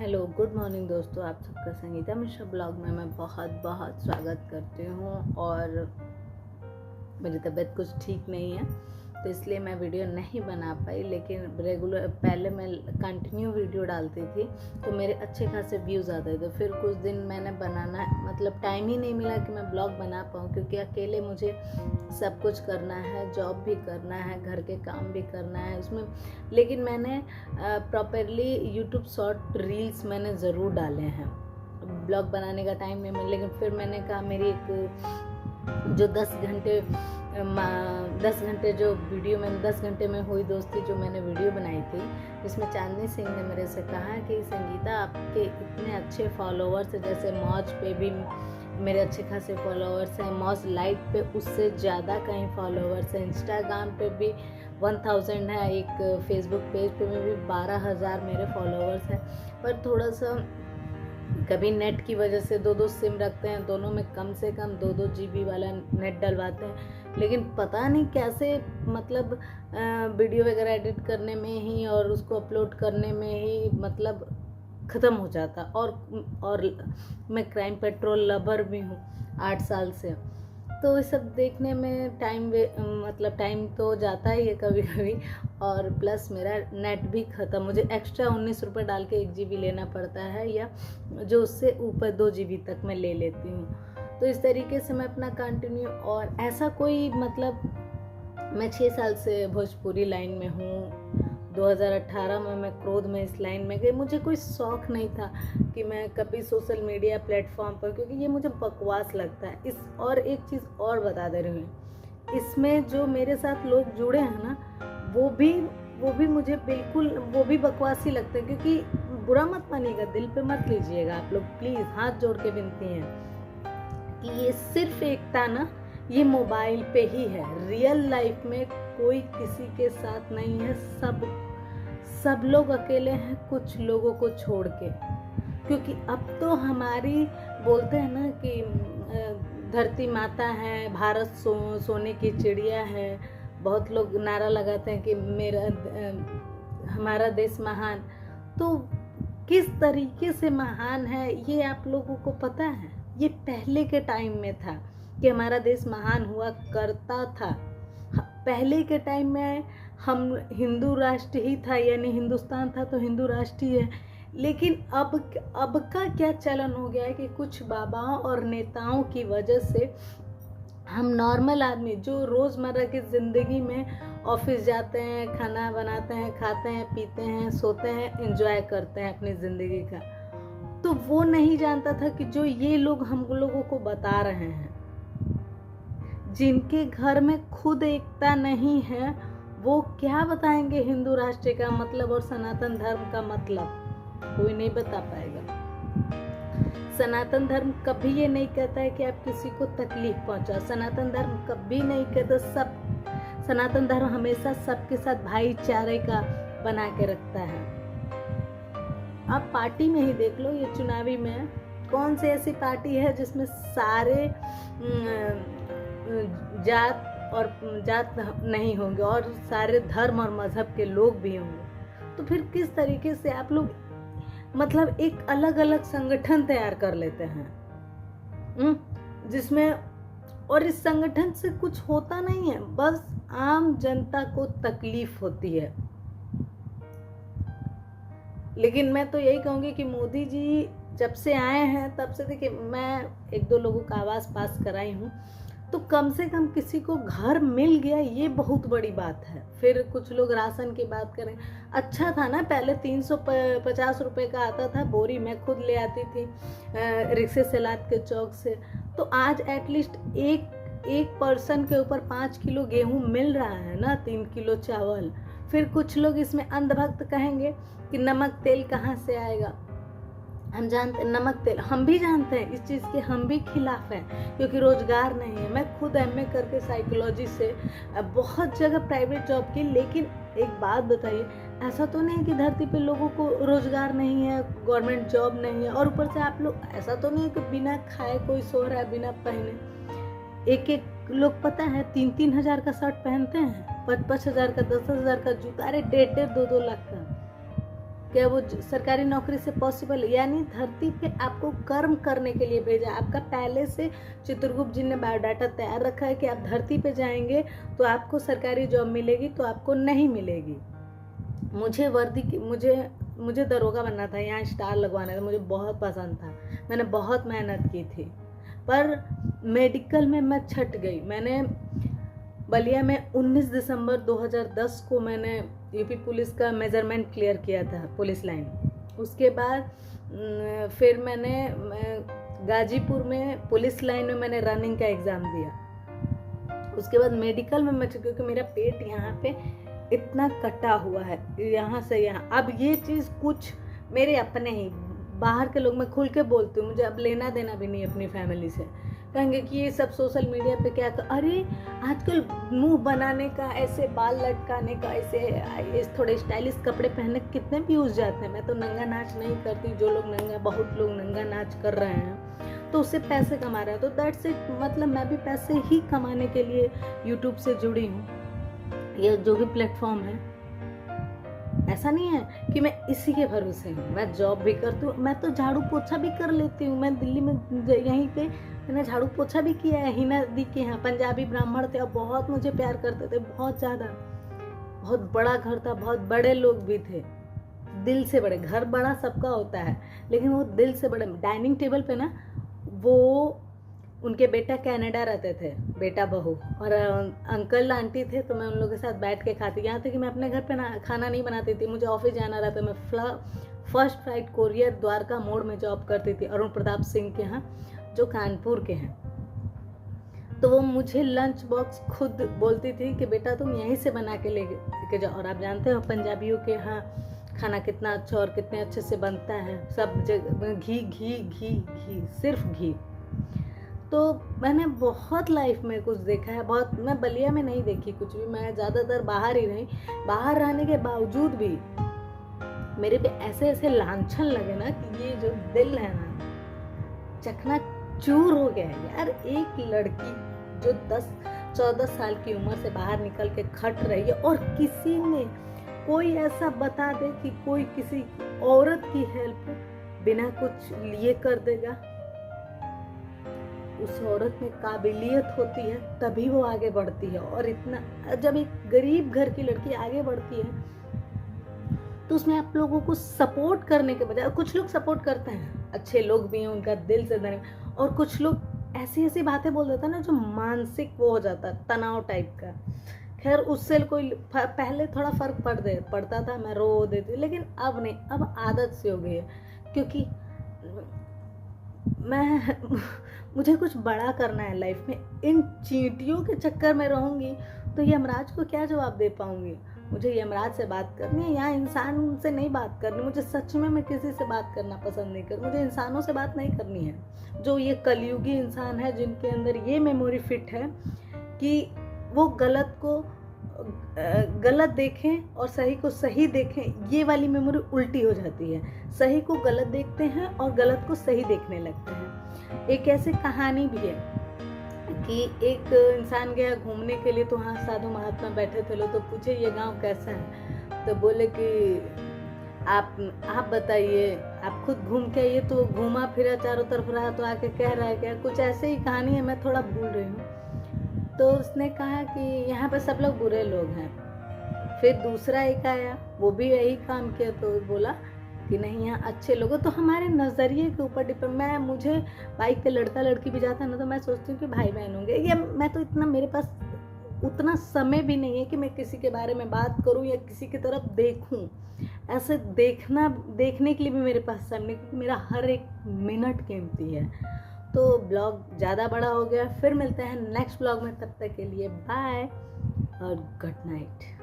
Hello good morning दोस्तों, आप सबका संगीता मिश्रा ब्लॉग में मैं बहुत बहुत स्वागत करती हूँ। और मेरी तबीयत कुछ ठीक नहीं है तो इसलिए मैं वीडियो नहीं बना पाई, लेकिन रेगुलर पहले मैं कंटिन्यू वीडियो डालती थी तो मेरे अच्छे खासे व्यूज़ आते थे। फिर कुछ दिन मैंने बनाना मतलब टाइम ही नहीं मिला कि मैं ब्लॉग बना पाऊँ, क्योंकि अकेले मुझे सब कुछ करना है, जॉब भी करना है, घर के काम भी करना है उसमें। लेकिन मैंने प्रॉपरली यूट्यूब शॉर्ट रील्स मैंने ज़रूर डाले हैं। ब्लॉग बनाने का टाइम नहीं मिला, लेकिन फिर मैंने कहा मेरी एक जो 10 घंटे जो वीडियो मैंने 10 घंटे में हुई दोस्ती जो मैंने वीडियो बनाई थी, जिसमें चांदनी सिंह ने मेरे से कहा कि संगीता आपके इतने अच्छे फॉलोअर्स हैं, जैसे मौज पे भी मेरे अच्छे खासे फॉलोअर्स हैं, मौज लाइट पे उससे ज़्यादा कहीं फॉलोअर्स हैं, इंस्टाग्राम पे भी 1000 है, एक फेसबुक पेज पे में भी 12,000 मेरे फॉलोअर्स हैं। पर थोड़ा सा कभी नेट की वजह से 2-2 सिम रखते हैं, दोनों में कम से कम 2-2 GB वाला नेट डलवाते हैं, लेकिन पता नहीं कैसे मतलब वीडियो वगैरह एडिट करने में ही और उसको अपलोड करने में ही मतलब ख़त्म हो जाता। और मैं क्राइम पेट्रोल लवर भी हूँ 8 साल से, तो ये सब देखने में मतलब टाइम तो जाता ही है कभी कभी। और प्लस मेरा नेट भी ख़त्म, मुझे एक्स्ट्रा 19 रुपये डाल के 1 GB लेना पड़ता है, या जो उससे ऊपर 2 GB तक मैं ले लेती हूँ। तो इस तरीके से मैं अपना कंटिन्यू, और ऐसा कोई मतलब मैं 6 साल से भोजपुरी लाइन में हूँ। 2018 में मैं क्रोध में इस लाइन में गई। मुझे कोई शौक़ नहीं था कि मैं कभी सोशल मीडिया प्लेटफॉर्म पर, क्योंकि ये मुझे बकवास लगता है। और एक चीज़ और बता दे रही हूँ, इसमें जो मेरे साथ लोग जुड़े हैं ना, वो भी मुझे बिल्कुल वो भी बकवास ही लगते हैं। क्योंकि बुरा मत मानिएगा, दिल पे मत लीजिएगा आप लोग, प्लीज़ हाथ जोड़ के विनती है कि ये सिर्फ एकता ना ये मोबाइल पे ही है। रियल लाइफ में कोई किसी के साथ नहीं है, सब लोग अकेले हैं, कुछ लोगों को छोड़ के। क्योंकि अब तो हमारी बोलते हैं ना कि धरती माता है, भारत सोने की चिड़िया है। बहुत लोग नारा लगाते हैं कि हमारा देश महान। तो किस तरीके से महान है ये आप लोगों को पता है? ये पहले के टाइम में था कि हमारा देश महान हुआ करता था। पहले के टाइम में हम हिंदू राष्ट्र ही था, यानी हिंदुस्तान था तो हिंदू राष्ट्र ही है। लेकिन अब का क्या चलन हो गया है कि कुछ बाबाओं और नेताओं की वजह से हम नॉर्मल आदमी जो रोज़मर्रा की ज़िंदगी में ऑफिस जाते हैं, खाना बनाते हैं, खाते हैं, पीते हैं, सोते हैं, एंजॉय करते हैं अपनी ज़िंदगी का, तो वो नहीं जानता था कि जो ये लोग हम लोगों को बता रहे हैं, जिनके घर में खुद एकता नहीं है, वो क्या बताएंगे हिंदू राष्ट्र का मतलब और सनातन धर्म का मतलब? कोई नहीं बता पाएगा। सनातन धर्म कभी ये नहीं कहता है कि आप किसी को तकलीफ पहुंचाओ। सनातन धर्म कभी नहीं कहता, सनातन धर्म हमेशा सबके साथ भाईचारे का बना के रखता है। आप पार्टी में ही देख लो, ये चुनावी में कौन सी ऐसी पार्टी है जिसमें सारे जात नहीं होंगे और सारे धर्म और मजहब के लोग भी होंगे? तो फिर किस तरीके से आप लोग मतलब एक अलग अलग संगठन तैयार कर लेते हैं जिसमें, और इस संगठन से कुछ होता नहीं है, बस आम जनता को तकलीफ होती है। लेकिन मैं तो यही कहूँगी कि मोदी जी जब से आए हैं तब से, देखिए मैं 1-2 लोगों का आवाज़ पास कराई हूँ, तो कम से कम किसी को घर मिल गया, ये बहुत बड़ी बात है। फिर कुछ लोग राशन की बात करें, अच्छा था ना, पहले 350 रुपये का आता था बोरी, मैं खुद ले आती थी रिक्शे से लाद के चौक से। तो आज एटलीस्ट एक पर्सन के ऊपर 5 किलो गेहूं मिल रहा है ना, 3 किलो चावल। फिर कुछ लोग इसमें अंधभक्त कहेंगे कि नमक तेल कहाँ से आएगा। हम जानते हैं नमक तेल, हम भी जानते हैं इस चीज़ के, हम भी खिलाफ हैं, क्योंकि रोज़गार नहीं है। मैं खुद MA करके साइकोलॉजी से बहुत जगह प्राइवेट जॉब की, लेकिन एक बात बताइए, ऐसा तो नहीं कि धरती पे लोगों को रोज़गार नहीं है, गवर्नमेंट जॉब नहीं है, और ऊपर से आप लोग ऐसा तो नहीं है कि बिना खाए कोई सो रहा है, बिना पहने। एक लोग पता है 3-3 हज़ार का शर्ट पहनते हैं, 5-5 हज़ार का, 10-10 हज़ार का जूता, अरे 1.5-2 लाख का। क्या वो सरकारी नौकरी से पॉसिबल है? यानी धरती पे आपको कर्म करने के लिए भेजा। आपका पहले से चित्रगुप्त जी ने बायोडाटा तैयार रखा है कि आप धरती पे जाएंगे तो आपको सरकारी जॉब मिलेगी, तो आपको नहीं मिलेगी। मुझे वर्दी की मुझे दरोगा बनना था, यहाँ स्टार लगवाना था, मुझे बहुत पसंद था, मैंने बहुत मेहनत की थी, पर मेडिकल में मैं छट गई। मैंने बलिया में 19 दिसंबर 2010 को मैंने यूपी पुलिस का मेजरमेंट क्लियर किया था, पुलिस लाइन। उसके बाद फिर मैंने गाजीपुर में पुलिस लाइन में मैंने रनिंग का एग्ज़ाम दिया। उसके बाद मेडिकल में मैं, क्योंकि मेरा पेट यहाँ पे इतना कटा हुआ है, यहाँ से यहाँ। अब ये चीज़ कुछ मेरे अपने ही, बाहर के लोग, मैं खुल के बोलती हूँ, मुझे अब लेना देना भी नहीं अपनी फैमिली से। कहेंगे कि ये सब सोशल मीडिया पे क्या अरे आजकल मुंह बनाने का, ऐसे बाल लटकाने का, ऐसे थोड़े स्टाइलिश कपड़े पहनने कितने व्यूज़ जाते हैं। मैं तो नंगा नाच नहीं करती, जो लोग बहुत लोग नंगा नाच कर रहे हैं तो उससे पैसे कमा रहे हैं, तो दैट्स इट। मतलब मैं भी पैसे ही कमाने के लिए यूट्यूब से जुड़ी हूँ, ये जो भी प्लेटफॉर्म है। ऐसा नहीं है कि मैं इसी के भरोसे हूँ, मैं जॉब भी करती हूँ, मैं तो झाड़ू पोछा भी कर लेती हूँ। मैं दिल्ली में यहीं पे मैंने झाड़ू पोछा भी किया है। हिना दी के यहाँ पंजाबी ब्राह्मण थे और बहुत मुझे प्यार करते थे, बहुत ज़्यादा। बहुत बड़ा घर था, बहुत बड़े लोग भी थे, दिल से बड़े। घर बड़ा सबका होता है, लेकिन वो दिल से बड़े। डाइनिंग टेबल पे ना, वो उनके बेटा कनाडा रहते थे, बेटा बहू, और अंकल आंटी थे, तो मैं उन लोगों के साथ बैठ के खाती। यहाँ तक कि मैं अपने घर पे खाना नहीं बनाती थी, मुझे ऑफिस जाना रहता। मैं फर्स्ट फ्लाइट कोरियर द्वारका मोड़ में जॉब करती थी, अरुण प्रताप सिंह के यहाँ, जो कानपुर के हैं। तो वो मुझे लंच बॉक्स खुद बोलती थी कि बेटा तुम यहीं से बना के लेके जाओ। और आप जानते हो पंजाबियों के यहाँ खाना कितना अच्छा और कितने अच्छे से बनता है, सब जगह घी घी घी घी, सिर्फ घी। तो मैंने बहुत लाइफ में कुछ देखा है, बहुत। मैं बलिया में नहीं देखी कुछ भी, मैं ज़्यादातर बाहर ही रही। बाहर रहने के बावजूद भी मेरे पे ऐसे ऐसे लांछन लगे ना कि ये जो दिल है ना, चकना चूर हो गया है यार। एक लड़की जो 10-14 साल की उम्र से बाहर निकल के खट रही है, और किसी ने कोई ऐसा बता दे कि कोई किसी औरत की हेल्प बिना कुछ लिए कर देगा। उस औरत में काबिलियत होती है तभी वो आगे बढ़ती है। और इतना, जब एक गरीब घर की लड़की आगे बढ़ती है तो उसमें आप लोगों को सपोर्ट करने के बजाय, कुछ लोग सपोर्ट करते हैं, अच्छे लोग भी हैं, उनका दिल से धन्यवाद, और कुछ लोग ऐसी ऐसी बातें बोल देता है ना, जो मानसिक वो हो जाता है, तनाव टाइप का। खैर उससे कोई पहले थोड़ा फर्क पड़ता था, मैं रो देती, लेकिन अब नहीं, अब आदत से हो गई है। क्योंकि मुझे कुछ बड़ा करना है लाइफ में। इन चींटियों के चक्कर में रहूंगी तो यमराज को क्या जवाब दे पाऊंगी? मुझे यमराज से बात करनी है, यहाँ इंसान से नहीं बात करनी। मुझे सच में, मैं किसी से बात करना पसंद नहीं करती, मुझे इंसानों से बात नहीं करनी है। जो ये कलयुगी इंसान है, जिनके अंदर ये मेमोरी फिट है कि वो गलत को गलत देखें और सही को सही देखें, ये वाली मेमोरी उल्टी हो जाती है। सही को गलत देखते हैं और गलत को सही देखने लगते हैं। एक ऐसी कहानी भी है कि एक इंसान गया घूमने के लिए, तो वहाँ साधु महात्मा बैठे थे लोग, तो पूछे ये गांव कैसा है? तो बोले कि आप बताइए, आप खुद घूम के आइए। तो घूमा फिरा, चारों तरफ रहा, तो आके कह रहा है क्या, कुछ ऐसे ही कहानी है, मैं थोड़ा भूल रही हूँ। तो उसने कहा कि यहाँ पे सब लोग बुरे लोग हैं। फिर दूसरा एक आया, वो भी यही काम किया, तो बोला कि नहीं, यहाँ अच्छे लोग। तो हमारे नज़रिए के ऊपर डिपेंड। मुझे बाइक पे लड़का लड़की भी जाता है ना, तो मैं सोचती हूँ कि भाई बहन होंगे, या मैं तो इतना, मेरे पास उतना समय भी नहीं है कि मैं किसी के बारे में बात करूँ या किसी की तरफ देखूँ। ऐसे देखने के लिए भी मेरे पास समय नहीं, क्योंकि मेरा हर एक मिनट कीमती है। तो ब्लॉग ज़्यादा बड़ा हो गया, फिर मिलते हैं नेक्स्ट ब्लॉग में। तब तक के लिए बाय और गुड नाइट।